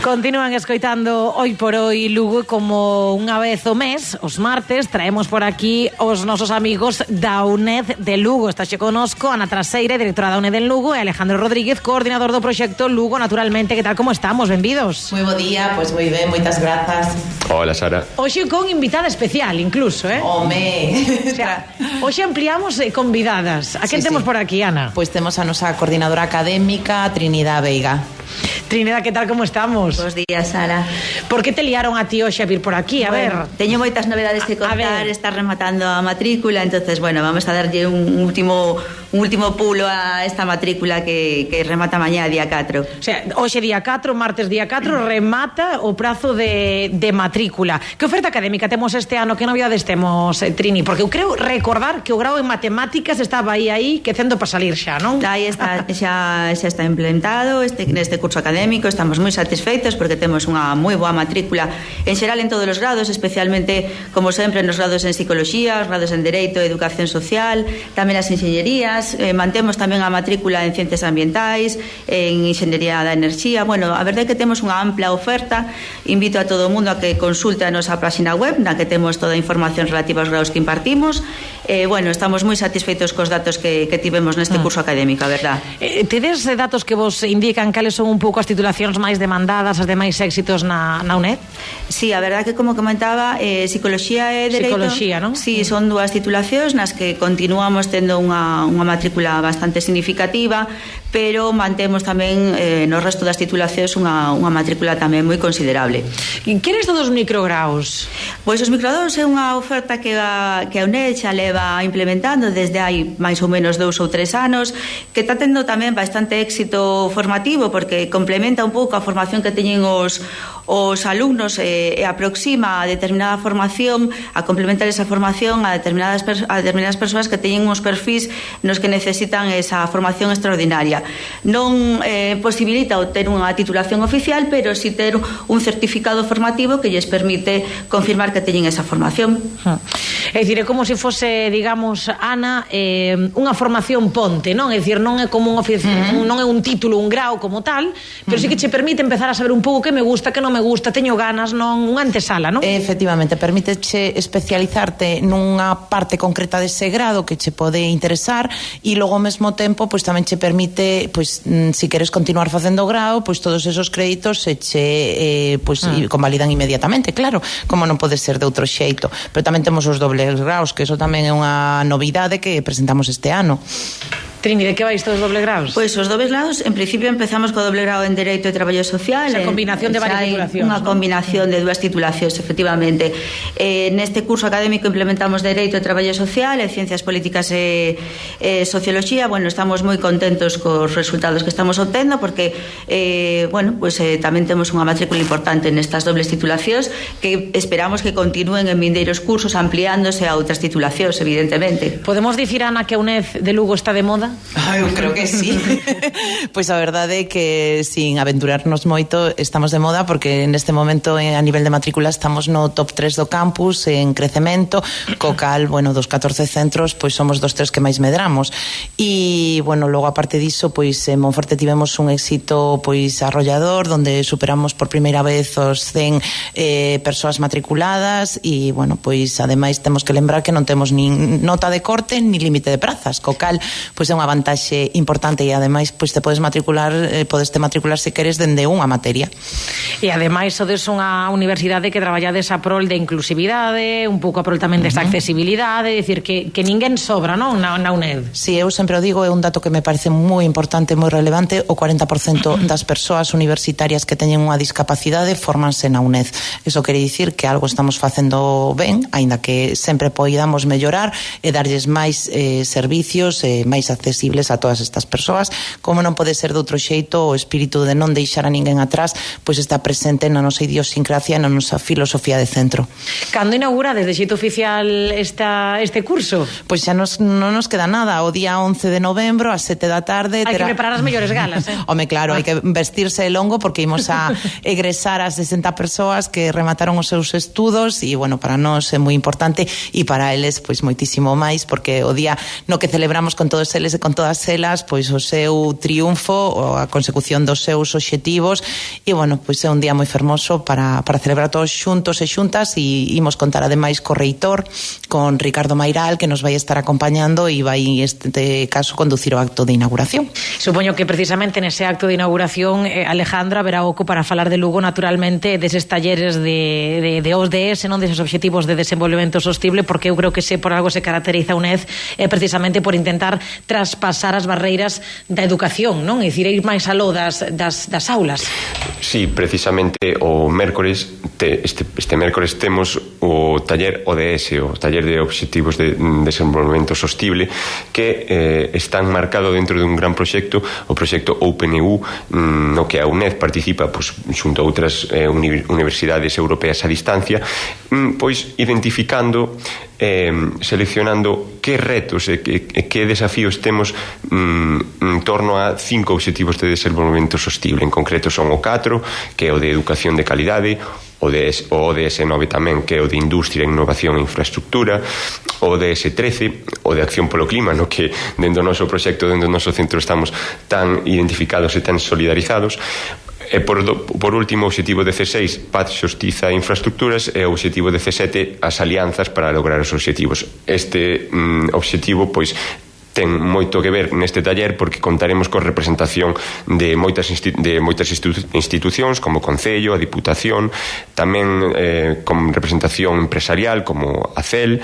Continúan escoitando Hoy por Hoy Lugo, como unha vez o mes, os martes, traemos por aquí os nosos amigos da UNED de Lugo. Estáxe conosco Ana Traseira, directora da UNED en Lugo, e Alejandro Rodríguez, coordinador do proxecto Lugo Naturalmente. Que tal, como estamos? Benvidos. Moi bo día, pois moi ben, moitas grazas. Hola, Sara. Hoxe con invitada especial, incluso, Home. O sea, hoxe ampliamos convidadas. A quen temos por aquí, Ana? Pois temos a nosa coordinadora académica, Trinidad Veiga. Trinidad, que tal, como estamos? Bos días, Sara. Por que te liaron a ti hoxe a vir por aquí? A ver. Teño moitas novedades que contar, está rematando a matrícula, entonces, bueno, vamos a darlle un último pulo a esta matrícula que remata mañá, día 4. O sea, hoxe día 4, martes día 4, remata o prazo de matrícula. Que oferta académica temos este ano? Que novidades temos, Trini? Porque eu creo recordar que o grau en matemáticas estaba aí quecendo para salir xa, non? Aí está, xa está implementado neste curso académico. Estamos moi satisfeitos porque temos unha moi boa matrícula en xeral en todos os grados, especialmente, como sempre, nos grados en Psicología, os grados en Dereito e Educación Social, tamén as enxeñerías. Mantemos tamén a matrícula en Ciencias Ambientais, en Enxeñería da Enerxía. Bueno, a verdade é que temos unha ampla oferta. Invito a todo o mundo a que consulte a nosa página web, na que temos toda a información relativa aos grados que impartimos. Bueno, estamos moi satisfeitos cos datos que tivemos neste curso académico, a verdad. Tedes datos que vos indican cales son un pouco as titulacións máis demandadas, as de máis éxitos na UNED? Sí, a verdad que, como comentaba, Psicología e Dereito. Psicología, non? Sí, son dúas titulacións nas que continuamos tendo unha matrícula bastante significativa, pero mantemos tamén no resto das titulacións unha matrícula tamén moi considerable. Queres todos os micrograus? Pois os micrograus é unha oferta que a UNED xa leva implementando desde hai máis ou menos 2 ou 3 anos, que está tendo tamén bastante éxito formativo, porque complementa un pouco a formación que teñen os alumnos e aproxima a determinada formación, a complementar esa formación a determinadas persoas que teñen uns perfis nos que necesitan esa formación extraordinaria. Non posibilita obter unha titulación oficial, pero si ter un certificado formativo que lles permite confirmar que teñen esa formación. É dicir, é como se fose, digamos, Ana, unha formación ponte, non? É dicir, non é como non é un título, un grau como tal, pero sí que che permite empezar a saber un pouco que me gusta, que non me gusta, teño ganas, non unha antesala, non? Efectivamente, permíteche especializarte nunha parte concreta dese grado que che pode interesar, e logo ao mesmo tempo pois tamén che permite, pois si queres continuar facendo o grau, pois todos esos créditos se che convalidan inmediatamente, claro, como non pode ser de outro xeito. Pero tamén temos os dobles graus, que eso tamén é unha novidade que presentamos este ano. Trini, de que vais todos os doble graus? Pois os dobles graus, en principio empezamos co doble grau en Dereito e Traballo Social. Esa combinación de varias titulacións. Unha combinación de dúas titulacións, efectivamente. Neste curso académico implementamos Dereito e Traballo Social e Ciencias Políticas e Socioloxía. Bueno, estamos moi contentos cos resultados que estamos obtendo, porque tamén temos unha matrícula importante nestas dobles titulacións que esperamos que continúen en vindeiros cursos, ampliándose a outras titulacións, evidentemente. Podemos dicir, Ana, que a UNED de Lugo está de moda? Eu creo que sí. Pois a verdade é que, sin aventurarnos moito, estamos de moda, porque neste momento a nivel de matrícula estamos no top 3 do campus en crecemento, co cal, dos 14 centros, pois somos dos 3 que máis medramos. E, logo aparte diso, pois en Monforte tivemos un éxito pois arrollador, donde superamos por primeira vez os 100 persoas matriculadas, e, pois ademais temos que lembrar que non temos nin nota de corte ni límite de prazas, co cal, pois é unha vantaxe importante, e ademais pois te podes matricular se queres dende unha materia. E ademais sodes unha universidade que traballades a prol de inclusividade, un pouco a prol tamén desta accesibilidade, é dicir, que ninguén sobra, non, na UNED. Si, eu sempre o digo, é un dato que me parece moi importante, moi relevante. O 40% das persoas universitarias que teñen unha discapacidade fórmanse na UNED. Iso quere dicir que algo estamos facendo ben, aínda que sempre podamos mellorar e darlles máis servicios, máis accesibles a todas estas persoas. Como non pode ser de outro xeito, o espírito de non deixar a ninguén atrás pois está presente na nosa idiosincrasia e na nosa filosofía de centro. Cando inaugura desde xeito oficial este curso? Pois xa non nos queda nada. O día 11 de novembro a 7 da tarde hai que preparar as mellores galas, Home, claro, hai que vestirse de longo, porque imos a egresar a 60 persoas que remataron os seus estudos, e para nós é moi importante, e para eles pois moitísimo máis, porque o día no que celebramos con todos eles e con todas elas pois o seu triunfo ou a consecución dos seus obxectivos, e pois é un día moi fermoso para celebrar todos xuntos e xuntas, e imos contar ademais co reitor, con Ricardo Mairal, que nos vai estar acompañando e vai, este caso, conducir o acto de inauguración. Supoño que precisamente nese acto de inauguración, Alejandra, verá oco para falar de Lugo, naturalmente, deses talleres de ODS, non, deses obxectivos de desenvolvemento sostible, porque eu creo que por algo se caracteriza a UNED precisamente por intentar traspasar as barreiras da educación, non? É dicir, ir máis aló das aulas. Sí, precisamente o mércores, este mércores temos o taller ODS, o taller de obxectivos de desenvolvemento sostible, que están marcado dentro de un gran proxecto, o proxecto OpenEU, no que a UNED participa xunto a outras universidades europeas a distancia, pois identificando, seleccionando que retos e que desafíos temos en torno a 5 obxectivos de desenvolvemento sostible. En concreto son o 4, que é o de educación de calidade, o ODS 9 tamén, que é o de industria, innovación e infraestructura, o ODS 13, o de acción polo clima, no que dentro do noso proxecto, dentro do noso centro, estamos tan identificados e tan solidarizados. E por último, o obxectivo de C6, paz, xustiza e infraestructuras, e o obxectivo de C7, as alianzas para lograr os obxectivos. Este obxectivo, pois, ten moito que ver neste taller, porque contaremos con representación de moitas institucións, como o Concello, a Diputación, tamén con representación empresarial, como a CEL,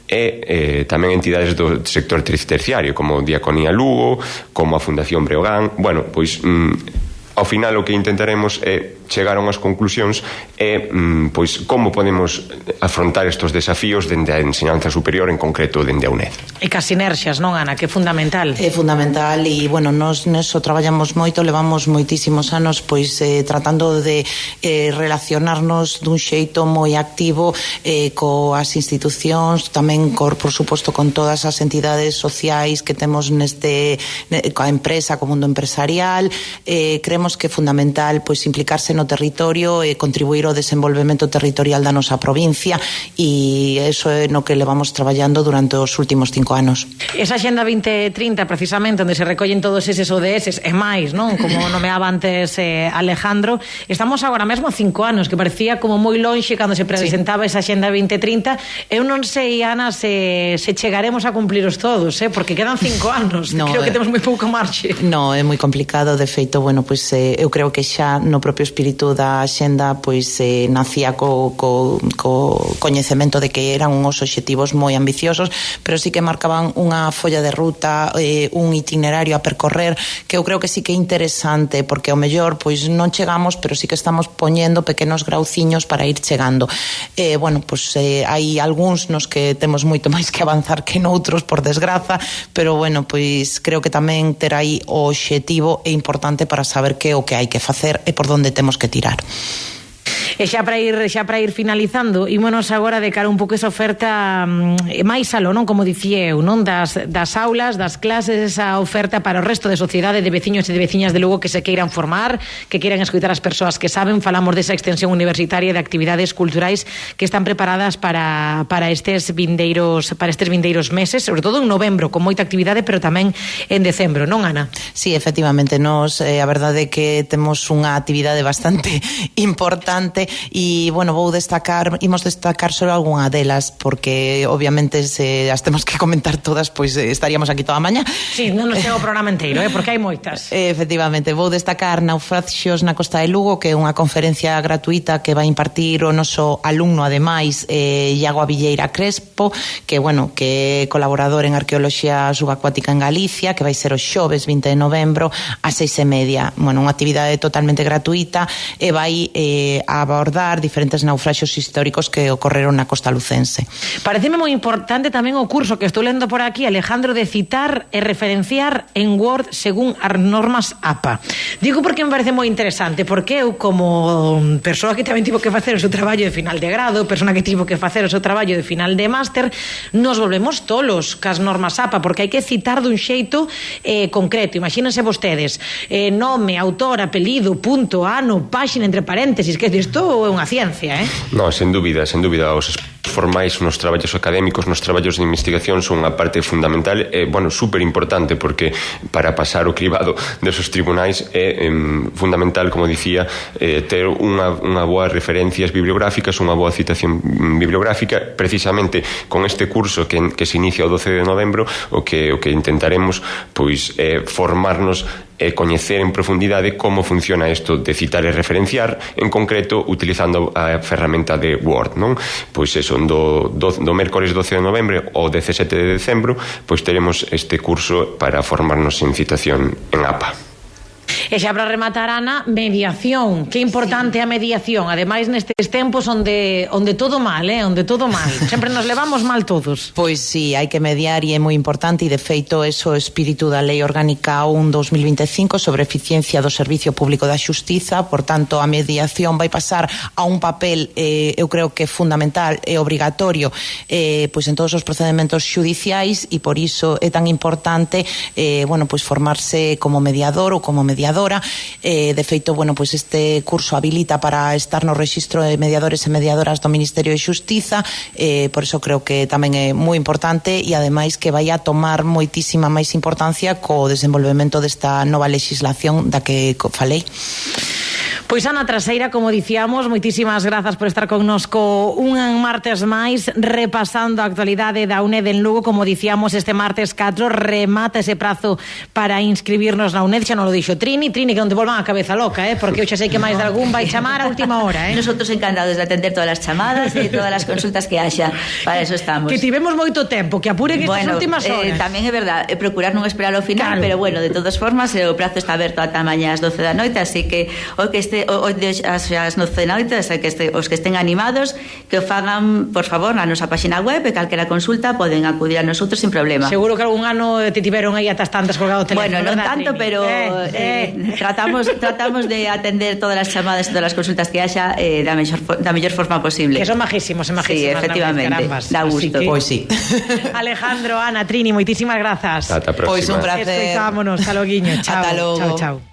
e tamén entidades do sector terciario, como Diaconía Lugo, como a Fundación Breogán. Bueno, pois ao final o que intentaremos é chegar a unhas conclusións e pois como podemos afrontar estes desafíos dende a enseñanza superior, en concreto dende a UNED. E cas sinerxias, non, Ana? Que é fundamental. É fundamental, e bueno, nos neso traballamos moito, levamos moitísimos anos pois tratando de relacionarnos dun xeito moi activo coas institucións, tamén por suposto con todas as entidades sociais que temos coa empresa, co mundo empresarial. Creemos que é fundamental pois implicarse no territorio e contribuir ao desenvolvemento territorial da nosa provincia, e eso é no que levamos traballando durante os últimos 5 anos. Esa Axenda 2030, precisamente, onde se recollen todos eses ODS e máis, non? Como nomeaba antes Alejandro, estamos agora mesmo 5 anos, que parecía como moi lonxe cando se presentaba esa Axenda 2030. Eu non sei, Ana, se chegaremos a cumpliros todos, porque quedan 5 anos. Creo que temos moi pouco marxe. No, é moi complicado. De feito, bueno, pois eu creo que xa no propio espírito da Axenda pois nacía co coñecemento de que eran uns obxectivos moi ambiciosos, pero sí que marcaban unha folla de ruta, un itinerario a percorrer, que eu creo que sí que é interesante, porque ao mellor pois non chegamos, pero sí que estamos poñendo pequenos grauciños para ir chegando. Bueno, pois hai algúns nos que temos moito máis que avanzar que noutros, por desgraza, pero bueno, pois creo que tamén ter aí o obxectivo é importante para saber que é o que hai que facer e por onde temos que tirar. E xa para ir finalizando, ímonos agora de cara un pouco esa oferta máis aló, non? Como dicía eu, non? Das aulas, das clases, esa oferta para o resto de sociedade, de veciños e de veciñas de Lugo que se queiran formar, que queiran escoitar as persoas que saben. Falamos desa extensión universitaria de actividades culturais que están preparadas para estes vindeiros meses, sobre todo en novembro, con moita actividade, pero tamén en decembro, non, Ana? Sí, efectivamente, a verdade é que temos unha actividade bastante importante. E, bueno, imos destacar só algunha delas, porque obviamente se as temos que comentar todas, pois estaríamos aquí toda a mañá. Sí, non nos chega o programa inteiro, porque hai moitas. Efectivamente, vou destacar Naufraxios na Costa de Lugo, que é unha conferencia gratuita que vai impartir o noso alumno, ademais, Iago Avilleira Crespo, que, bueno, que é colaborador en arqueoloxía subacuática en Galicia, que vai ser o xoves 20 de novembro ás 6:30. Bueno, unha actividade totalmente gratuita e vai abordar diferentes naufraxios históricos que ocorreron na costa lucense. Pareceme moi importante tamén o curso que estou lendo por aquí, Alejandro, de citar e referenciar en Word según as normas APA. Digo porque me parece moi interesante, porque eu, como persoa que tamén tivo que facer o seu traballo de final de grado, persona que tivo que facer o seu traballo de final de máster, nos volvemos tolos cas normas APA, porque hai que citar dun xeito concreto. Imagínense vostedes, nome, autor, apelido, punto, ano, páxina, entre paréntesis, que isto é unha ciencia, No, sen dúbida, os formais, nos traballos académicos, nos traballos de investigación son unha parte fundamental e, super importante, porque para pasar o cribado desos tribunais é fundamental, como dicía, ter unha boa referencias bibliográficas, unha boa citación bibliográfica. Precisamente con este curso que se inicia o 12 de novembro, o que intentaremos pois formarnos e coñecer en profundidade como funciona isto de citar e referenciar, en concreto utilizando a ferramenta de Word, non? Pois eso, do mércores 12 de novembro ao 17 de decembro, pois teremos este curso para formarnos en citación en APA. E xa para rematar, Ana, mediación. Que importante a mediación, ademais nestes tempos onde todo mal, onde todo mal. Sempre nos levamos mal todos. Pois sí, hai que mediar e é moi importante, e de feito eso o espírito da Lei Orgánica 1/2025 sobre eficiencia do Servicio Público da Xustiza. Por tanto, a mediación vai pasar a un papel, eu creo que fundamental e obrigatorio pois en todos os procedementos xudiciais, e por iso é tan importante pois formarse como mediador ou como mediadora. De feito, pois este curso habilita para estar no rexistro de mediadores e mediadoras do Ministerio de Xustiza, por iso creo que tamén é moi importante, e ademais que vai a tomar moitísima máis importancia co desenvolvemento desta nova legislación da que falei. Pois Ana Traseira, como dicíamos, moitísimas grazas por estar connosco un martes máis, repasando a actualidade da UNED en Lugo. Como dicíamos, este martes 4 remata ese prazo para inscribirnos na UNED. Xa non lo dixo Trini, que non te volvan a cabeza loca, porque eu xa sei que máis de algún vai chamar a última hora. Nosotros encantados de atender todas as chamadas e todas as consultas que haxa. Para eso estamos. Que tivemos moito tempo, que apuren estas últimas horas. Tamén é verdad, procurar non esperar ao final, claro. Pero de todas formas, o prazo está aberto ata mañá ás 12 da noite, así que o que este as 12 da noite, os que estén animados, que o fagan, por favor, na nosa página web, e calquera consulta poden acudir a nosotros sin problema. Seguro que algún ano te tiveron aí atas tantas colgado o teléfono. Bueno, non tanto, Trini? Pero tratamos de atender todas as chamadas e todas as consultas que haxa da mellor forma posible. Que son majísimos e majísimas. Sí, efectivamente, da gusto. Pois sí. Alejandro, Ana, Trini, moitísimas grazas. Ata a próxima. Pois un prazer. Escoitámonos, ata loguiño. Chao. Ata logo. Chao.